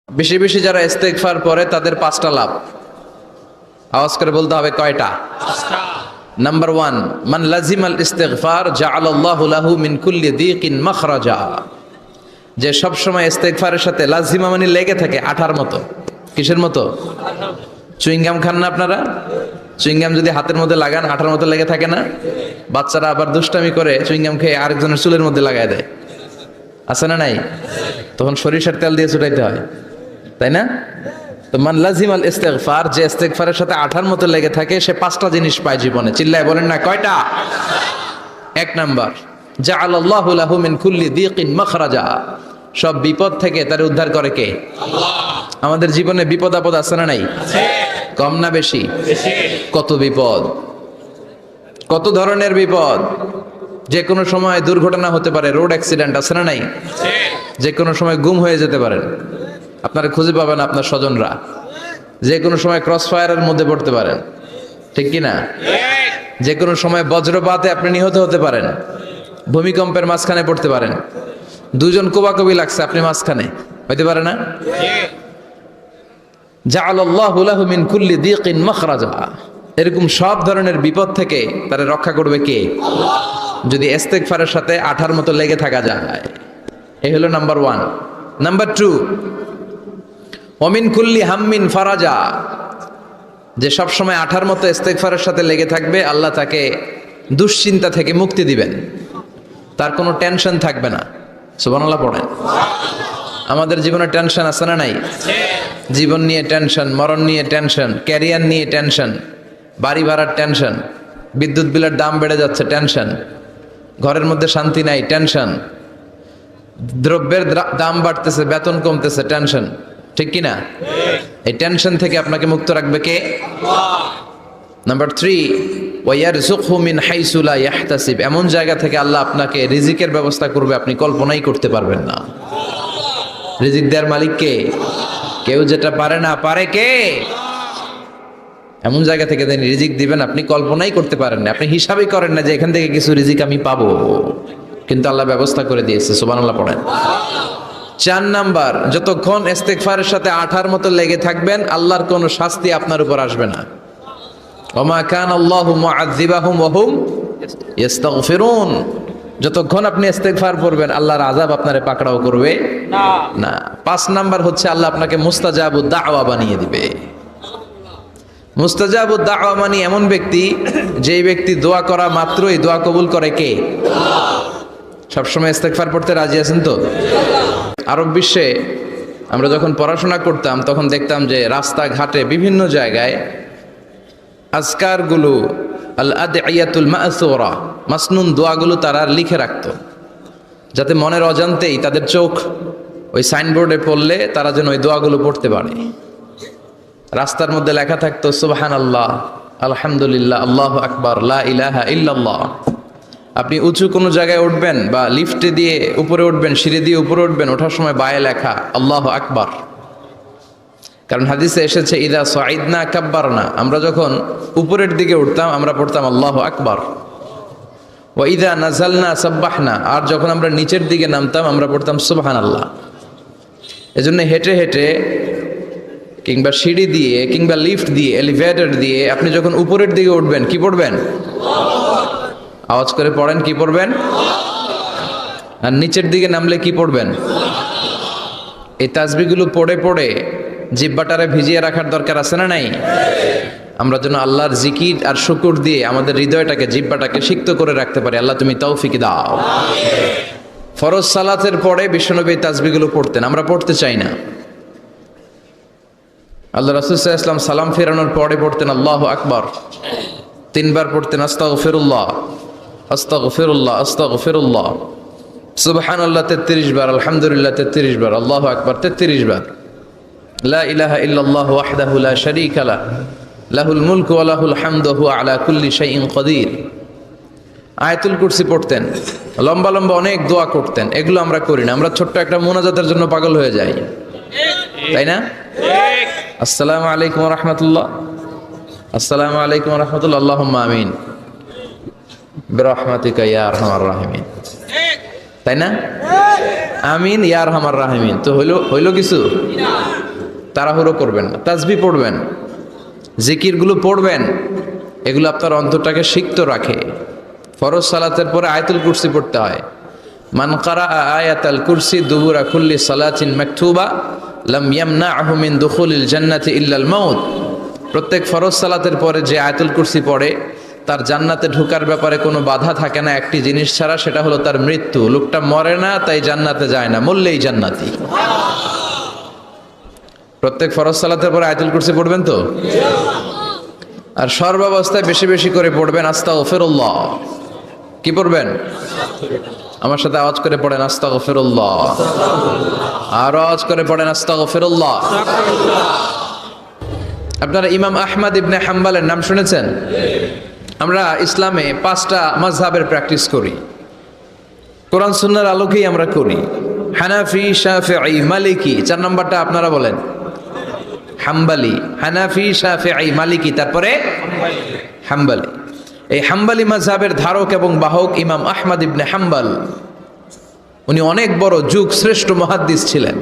বেশি বেশি যারা ইস্তেগফার পড়ে তাদের পাঁচটা লাভ। আওয়াজ করে বলতে হবে কয়টা? নাম্বার 1, মান লাজিমাল ইস্তেগফার জাআলাল্লাহু লাহু মিন কুল্লি দীকিন মাখরাজা। যে সব সময় ইস্তেগফারের সাথে লাজিমা মানে লেগে থাকে, আঠার মতো। কিসের মতো? চুইংগাম খান না আপনারা? চুইংগাম যদি হাতের মধ্যে লাগান আঠার মতো লেগে থাকে না? বাচ্চারা আবার দুষ্টামি করে চুইংগাম খেয়ে আরেকজনের চুলের মধ্যে লাগায় দেয়, আছে না নাই? তখন সরিষার তেল দিয়ে ছুটাইতে হয়, তাই না? তো মান লাজিমাল ইস্তেগফার, যে ইস্তেগফারের সাথে আঠার মতো লেগে থাকে, সে পাঁচটা জিনিস পায় জীবনে। চিল্লায় বলেন না কয়টা? 1 নাম্বার, জাআলাল্লাহু লাহু মিন কুল্লি দীকিন মাখরাজা। সব বিপদ থেকে তার উদ্ধার করে কে? আল্লাহ। আমাদের জীবনে বিপদ আপদ আছে না নাই? আছে। কম না বেশি? বেশি। কত বিপদ, কত ধরনের বিপদ। যে কোনো সময় দুর্ঘটনা হতে পারে, রোড অ্যাক্সিডেন্ট, আছে না নাই? আছে। যে কোনো সময় গুম হয়ে যেতে পারেন, আপনারা খুঁজে পাবেন আপনার স্বজনরা। যে কোনো সময় ক্রস ফায়ারের মধ্যে পড়তে পারেন, ঠিক কি না? যে কোনো সময় বজ্রপাতে আপনি নিহত হতে পারেন, ভূমিকম্পের মাঝখানে পড়তে পারেন, দুজন কোবাকবি লাগছে, আপনি মাঝখানে, হইতে পারে না? জাআলাল্লাহু লাহু মিন কুল্লি দীকিন মাখরাজা। এরকম সব ধরনের বিপদ থেকে তারে রক্ষা করবে কে? আল্লাহ। যদি ইস্তেগফারের সাথে আঠার মতো লেগে থাকা যায়। এই হলো নাম্বার 1। নাম্বার 2, ওমিন কুল্লি হাম্মিন ফারাজা। যে সব সময় আঠার মতো ইস্তেগফারের সাথে লেগে থাকবে, আল্লাহ তাকে দুশ্চিন্তা থেকে মুক্তি দিবেন, তার কোনো টেনশন থাকবে না। সুবহানাল্লাহ পড়েন। আমাদের জীবনে টেনশন আছে না নাই? জীবন নিয়ে টেনশন, মরণ নিয়ে টেনশন, ক্যারিয়ার নিয়ে টেনশন, বাড়ি ভাড়ার টেনশন, বিদ্যুৎ বিলের দাম বেড়ে যাচ্ছে, টেনশন, ঘরের মধ্যে শান্তি নাই, টেনশন, দ্রব্যের দাম বাড়তেছে, বেতন কমতেছে, টেনশন, ঠিক কি না? এই টেনশন থেকে আপনাকে মুক্ত রাখবে কে? আল্লাহ। নাম্বার 3, ওয়ায়ারযুকহু মিন হাইসু লা ইয়াহতাসিব। এমন জায়গা থেকে আল্লাহ আপনাকে রিজিকের ব্যবস্থা করবে, আপনি কল্পনাই করতে পারবেন না। রিজিক দেওয়ার মালিক কে? কেউ যেটা পারে না, পারে কে? এমন জায়গা থেকে তিনি রিজিক দিবেন, আপনি কল্পনাই করতে পারেন না। আপনি হিসাবই করেন না যে এখান থেকে কিছু রিজিক আমি পাবো, কিন্তু আল্লাহ ব্যবস্থা করে দিয়েছে। সুবহানাল্লাহ পড়েন। 4 নাম্বার, যতক্ষণ ইস্তেগফারের সাথে আঠার মতো লেগে থাকবেন, আল্লাহর কোনো শাস্তি আপনার উপর আসবে না। ওমা কানাল্লাহু মুআযযিবাহুম ওয়া হুম ইস্তাগফিরুন। যতক্ষণ আপনি ইস্তেগফার পড়বেন, আল্লাহর আযাব আপনারে পাকড়াও করবে না। 5 নাম্বার হচ্ছে আল্লাহ আপনাকে মুস্তাজাবুদ দাওয়া বানিয়ে দিবে। মুস্তাজাবুদ দাওয়া মানে এমন ব্যক্তি, যেই ব্যক্তি দোয়া করা মাত্রই দোয়া কবুল করে কে? আল্লাহ। সবসময় ইস্তেগফার পড়তে রাজি আছেন তো? আরব বিশ্বে আমরা যখন পড়াশোনা করতাম, তখন দেখতাম যে রাস্তাঘাটে বিভিন্ন জায়গায় আজকারগুলো, আল আদইয়াতুল মাসুরা, মাসনুন দোয়াগুলো তারা লিখে রাখতো, যাতে মনের অজান্তেই তাদের চোখ ওই সাইনবোর্ডে পড়লে তারা যেন ওই দোয়াগুলো পড়তে পারে। রাস্তার মধ্যে লেখা থাকতো সুবহানাল্লাহ, আলহামদুলিল্লাহ, আল্লাহু আকবার, লা ইলাহা ইল্লাল্লাহ। আপনি উঁচু কোনো জায়গায় উঠবেন বা লিফটে দিয়ে উপরে উঠবেন, সিঁড়ি দিয়ে উপরে উঠবেন, ওঠার সময় বায়ে লেখা আল্লাহু আকবার। কারণ হাদিসে এসেছে ইদা সাইদনা কাব্বারনা, আমরা যখন উপরের দিকে উঠতাম আমরা পড়তাম আল্লাহু আকবার। ওয়া ইদা নাযালনা সাব্বাহনা, আর যখন আমরা নিচের দিকে নামতাম আমরা পড়তাম সুবহানাল্লাহ। এজন্য হেঁটে হেঁটে কিংবা সিঁড়ি দিয়ে কিংবা লিফট দিয়ে, এলিভেটর দিয়ে আপনি যখন উপরের দিকে উঠবেন, কি পড়বেন? আওয়াজ করে পড়েন, কি পড়বেন? আর নিচের দিকে নামলে কি পড়বেন? এই তাসবিহগুলো পড়ে পড়ে জিহ্বাটারে ভিজিয়ে রাখার দরকার আছে না নাই? আমরা যেন আল্লাহর জিকির আর শুকর দিয়ে আমাদের হৃদয়টাকে, জিহ্বাটাকে সিক্ত করে রাখতে পারি। আল্লাহ তুমি তৌফিক দাও। ফরজ সালাতের পরে বিশ্বনবী তাসবিহগুলো পড়তেন, আমরা পড়তে চাই না। আল্লাহ রাসূল সাল্লাল্লাহু আলাইহি ওয়াসাল্লাম সালাম ফেরানোর পরে পড়তেন আল্লাহু আকবার, 3 বার পড়তেন আস্তাগফিরুল্লাহ, আস্তাগফিরুল্লাহ, আস্তাগফিরুল্লাহ, সুবহানাল্লাহ 33 বার, আলহামদুলিল্লাহ 33 বার, আল্লাহু আকবার 33 বার, লা ইলাহা ইল্লাল্লাহু ওয়াহদাহু লা শারীকা লাহ, লাহুল মুলকু ওয়া লাহুল হামদু ওয়া হুয়া আলা কুল্লি শাইইন কাদির। আয়াতুল কুরসি পড়তেন, লম্বা লম্বা অনেক দোয়া করতেন। এগুলো আমরা করি না, আমরা ছোট্ট একটা মুনাজাতের জন্য পাগল হয়ে যাই, তাই না? আসসালামু আলাইকুম ওয়া রাহমাতুল্লাহ, আসসালামু আলাইকুম ওয়া রাহমাতুল্লাহ, আল্লাহুম্মা আমিন বিরহমাতিকা ইয়া আরহামার রাহিমিন, তাই না? আমিন ইয়া আরহামার রাহিমিন। তো হইলো কিছু? তাড়াহুড়ো করবেন না, তাসবিহ পড়বেন, জিকিরগুলো পড়বেন, এগুলো আপনার অন্তরটাকে সিক্ত রাখে। ফরজ সালাতের পরে আয়াতুল কুরসি পড়তে হয়। মান কারাআ আয়াতাল কুরসি দুবুরা কুল্লি সালাতিন মাকতুবা লাম ইয়ামনাহু মিন দুখুলিল জান্নাতি ইল্লাল মাউত। প্রত্যেক ফরজ সালাতের পরে যে আয়াতুল কুরসি পড়ে তার জান্নাতে ঢোকার ব্যাপারে কোনো বাধা থাকে না একটি জিনিস ছাড়া, সেটা হলো তার মৃত্যু। লোকটা মরে না তাই জান্নাতে যায় না, মরলেই জান্নাতি। প্রত্যেক ফরজ সালাতের পরে আয়াতুল কুরসি পড়বেন তো? আর সর্বাবস্থায় বেশি বেশি করে পড়বেন আস্তাগফিরুল্লাহ। কি পড়বেন? আমার সাথে আওয়াজ করে পড়েন আস্তাগফিরুল্লাহ। আর আওয়াজ করে পড়েন আস্তাগফিরুল্লাহ। আপনারা ইমাম আহমদ ইবনে হাম্বলের নাম শুনেছেন? আমরা ইসলামে 5টা মাযহাবের প্র্যাকটিস করি, কোরআন সুন্নাহর আলোকেই আমরা করি। হানাফি, শাফিঈ, মালিকি। 4 নম্বরটা আপনারা বলেন। হাম্বলি। হানাফি, শাফিঈ, মালিকি, তারপরে হাম্বলি। এই হাম্বলি মাযহাবের ধারক এবং বাহক ইমাম আহমদ ইবনে হাম্বল। উনি অনেক বড় যুগ শ্রেষ্ঠ মুহাদ্দিস ছিলেন।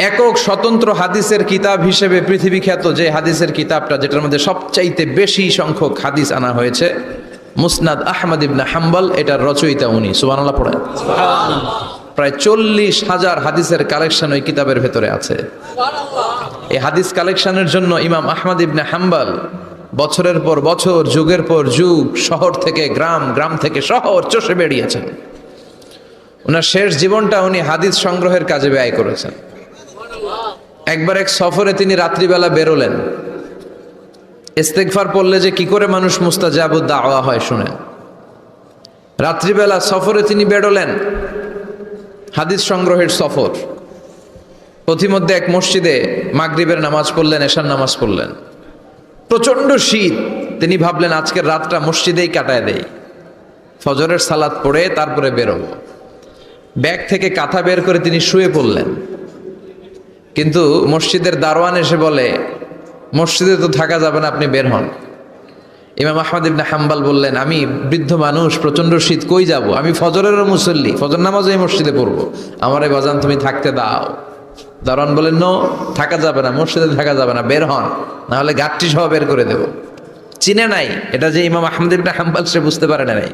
একক স্বতন্ত্র হাদিসের কিতাব হিসেবে পৃথিবী খ্যাত যে হাদিসের কিতাবটা, যেটার মধ্যে সবচাইতে বেশি সংখ্যক হাদিস আনা হয়েছে, মুসনাদ আহমদ ইবনে হাম্বল, এটার রচয়িতা উনি। সুবহানাল্লাহ পড়েন। প্রায় 40,000 হাদিসের কালেকশন ওই কিতাবের ভেতরে আছে। এই হাদিস কালেকশনের জন্য ইমাম আহমদ ইবনে হাম্বল বছরের পর বছর, যুগের পর যুগ, শহর থেকে গ্রাম, গ্রাম থেকে শহর চষে বেরিয়েছেন। ওনার শেষ জীবনটা উনি হাদিস সংগ্রহের কাজে ব্যয় করেছেন। একবার এক সফরে তিনি রাত্রিবেলা বেরোলেন। ইস্তেগফার পড়লে যে কি করে মানুষ মুস্তাজাবুদ দাওয়া হয় শুনেন। রাত্রিবেলা সফরে তিনি বেরোলেন, হাদিস সংগ্রহের সফর। পথিমধ্যে এক মসজিদে মাগরিবের নামাজ পড়লেন, এশার নামাজ পড়লেন। প্রচন্ড শীত। তিনি ভাবলেন আজকের রাতটা মসজিদেই কাটায় দেই, ফজরের সালাত পড়ে তারপরে বেরোবো। ব্যাগ থেকে কাঁথা বের করে তিনি শুয়ে পড়লেন। কিন্তু মসজিদের দারোয়ান এসে বলে, মসজিদে তো থাকা যাবে না, আপনি বের হন। ইমাম আহমদ ইবনে হাম্বল বললেন, আমি বৃদ্ধ মানুষ, প্রচন্ড শীত, কই যাব? আমি ফজরেরও মুসল্লি, ফজর নামাজও এই মসজিদে পড়বো, আমার এই বাজান তুমি থাকতে দাও। দারোয়ান বলেন, নো, থাকা যাবে না, মসজিদে থাকা যাবে না, বের হন, না হলে গাঠটি সহ বের করে দেব। চিনে নাই এটা যে ইমাম আহমদ ইবনে হাম্বল, সে বুঝতে পারে নাই।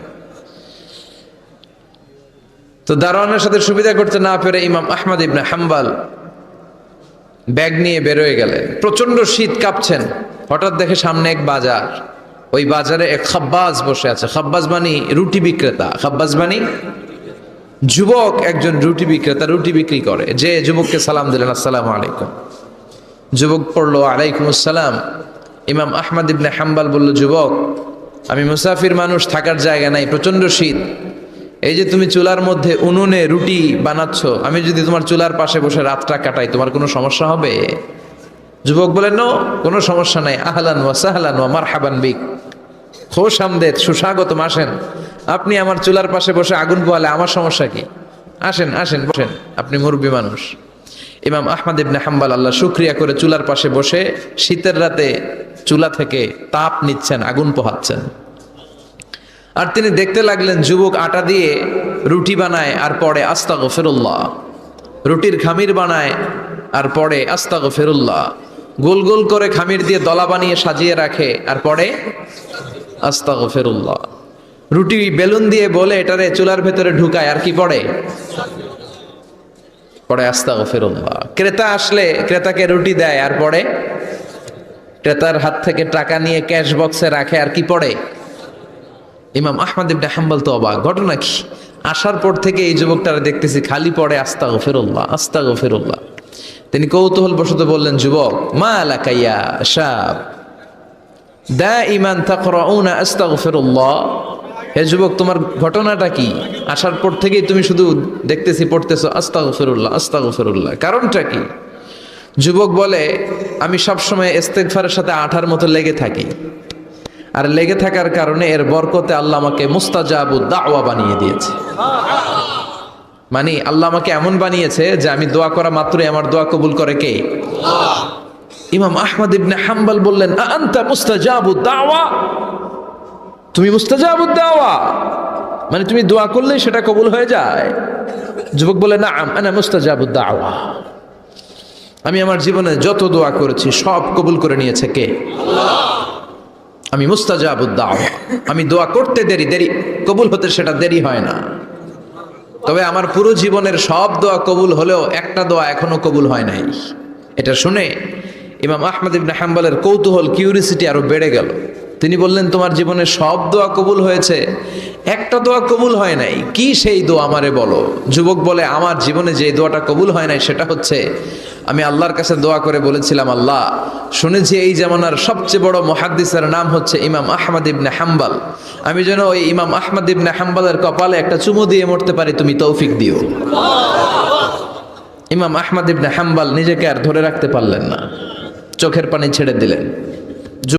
তো দারোয়ানের সাথে সুবিধা করতে না পেরে ইমাম আহমদ ইবনে হাম্বল ব্যাগ নিয়ে বেরোয় গেলেন। প্রচন্ড শীত, কাঁপছেন। হঠাৎ দেখে সামনে এক বাজার। ওই বাজারে এক খাব্বাজ বসে আছে। খাব্বাজ মানে রুটি বিক্রেতা। খাব্বাজ মানে যুবক, একজন রুটি বিক্রেতা, রুটি বিক্রি করে। যে যুবককে সালাম দিলেন, আসসালামু আলাইকুম। যুবক পড়লো, আলাইকুম আসসালাম। ইমাম আহমদ ইবনে হাম্বল বলল, যুবক, আমি মুসাফির মানুষ, থাকার জায়গা নাই, প্রচন্ড শীত। এই যে তুমি চুলার মধ্যে উনুনে রুটি বানাচ্ছ, আমি যদি তোমার চুলার পাশে বসে রাতটা কাটাই, তোমার কোনো সমস্যা হবে? যুবক বলেন, নো, কোনো সমস্যা নাই। আহলান ওয়া সাহলান ওয়া মারহাবান বিক, খোশ আমদেদ, সুস্বাগতম, আসেন। আপনি আমার চুলার পাশে বসে আগুন পোহালে আমার সমস্যা কি? আসেন, আসেন, বসেন, আপনি মুরব্বী মানুষ। ইমাম আহমদ ইবনে হাম্বল আল্লাহ শুকরিয়া করে চুলার পাশে বসে শীতের রাতে চুলা থেকে তাপ নিচ্ছেন, আগুন পোহাচ্ছেন। আর তিনি দেখতে লাগলেন যুবক আটা দিয়ে রুটি বানায় আর পড়ে আস্তাগফিরুল্লাহ, রুটির খামির বানায় আর পড়ে আস্তাগফিরুল্লাহ, গোল গোল করে খামির দিয়ে দলা বানিয়ে সাজিয়ে রাখে আর পড়ে আস্তাগফিরুল্লাহ। রুটি বেলুন দিয়ে বলে এটারে চুলার ভেতরে ঢুকায় আর কি পড়ে? পড়ে আস্তাগফিরুল্লাহ। ক্রেতা আসলে ক্রেতাকে রুটি দেয় আর পড়ে, ক্রেতার হাত থেকে টাকা নিয়ে ক্যাশ বক্সে রাখে আর কি পড়ে? ইমাম আহমদ ইবনে হাম্বল তো অবাক, ঘটনা কি? আসার পর থেকে এই যুবকটারে দেখতেছি খালি পড়ে আস্তাগফিরুল্লাহ, আস্তাগফিরুল্লাহ। তিনি কৌতূহল বশত বললেন, যুবক, মা লাকা ইয়া শাব দাইমান তাকরাউনা আস্তাগফিরুল্লাহ। হে যুবক, তোমার ঘটনাটা কি? আসার পর থেকেই তুমি শুধু দেখতেছি পড়তেছো আস্তাগফিরুল্লাহ, আস্তাগফিরুল্লাহ, কারণটা কি? যুবক বলে, আমি সবসময় ইস্তেগফারের সাথে আঠার মতো লেগে থাকি, আর লেগে থাকার কারণে এর বরকতে আল্লাহ আমাকে মুস্তাজাবুদ দাওয়া বানিয়ে দিয়েছে। মানে আল্লাহ আমাকে এমন বানিয়েছে যে আমি দোয়া করা মাত্রই আমার দোয়া কবুল করে কে? আল্লাহ। ইমাম আহমদ ইবনে হাম্বল বললেন, আনতা মুস্তাজাবুদ দাওয়া, তুমি মুস্তাজাবুদ দাওয়া, মানে তুমি দোয়া করলেই সেটা কবুল হয়ে যায়? যুবক বলে, নাআম আনা মুস্তাজাবুদ দাওয়া, আমি আমার জীবনে যত দোয়া করেছি সব কবুল করে নিয়েছে কে? আমি মুস্তাজাবুদ দাওয়া। আমি দোয়া করতে দেরি কবুল হতে সেটা দেরি হয় না। তবে আমার পুরো জীবনের সব দোয়া কবুল হলেও একটা দোয়া এখনো কবুল হয় নাই। এটা শুনে ইমাম আহমদ ইবনে হাম্বলের কৌতূহল, কিউরিসিটি আরো বেড়ে গেল। তিনি বললেন, তোমার জীবনে সব দোয়া কবুল হয়েছে, একটা দোয়া কবুল হয় নাই, কি সেই দোয়া আমারে বলো। যুবক বলে, আমার জীবনে যে দোয়াটা কবুল হয় নাই সেটা হচ্ছে, আমি আল্লাহর কাছে দোয়া করে বলেছিলাম, আল্লাহ শুনেছি এই জামানার সবচেয়ে বড় মুহাদ্দিসের নাম হচ্ছে ইমাম আহমদ ইবনে হাম্বল, আমি যেন ওই ইমাম আহমদ ইবনে হাম্বলের কপালে একটা চুমু দিয়ে মরতে পারি, তুমি তৌফিক দিও। ইমাম আহমদ ইবনে হাম্বল নিজেকে আর ধরে রাখতে পারলেন না, চোখের পানি ছেড়ে দিলেন।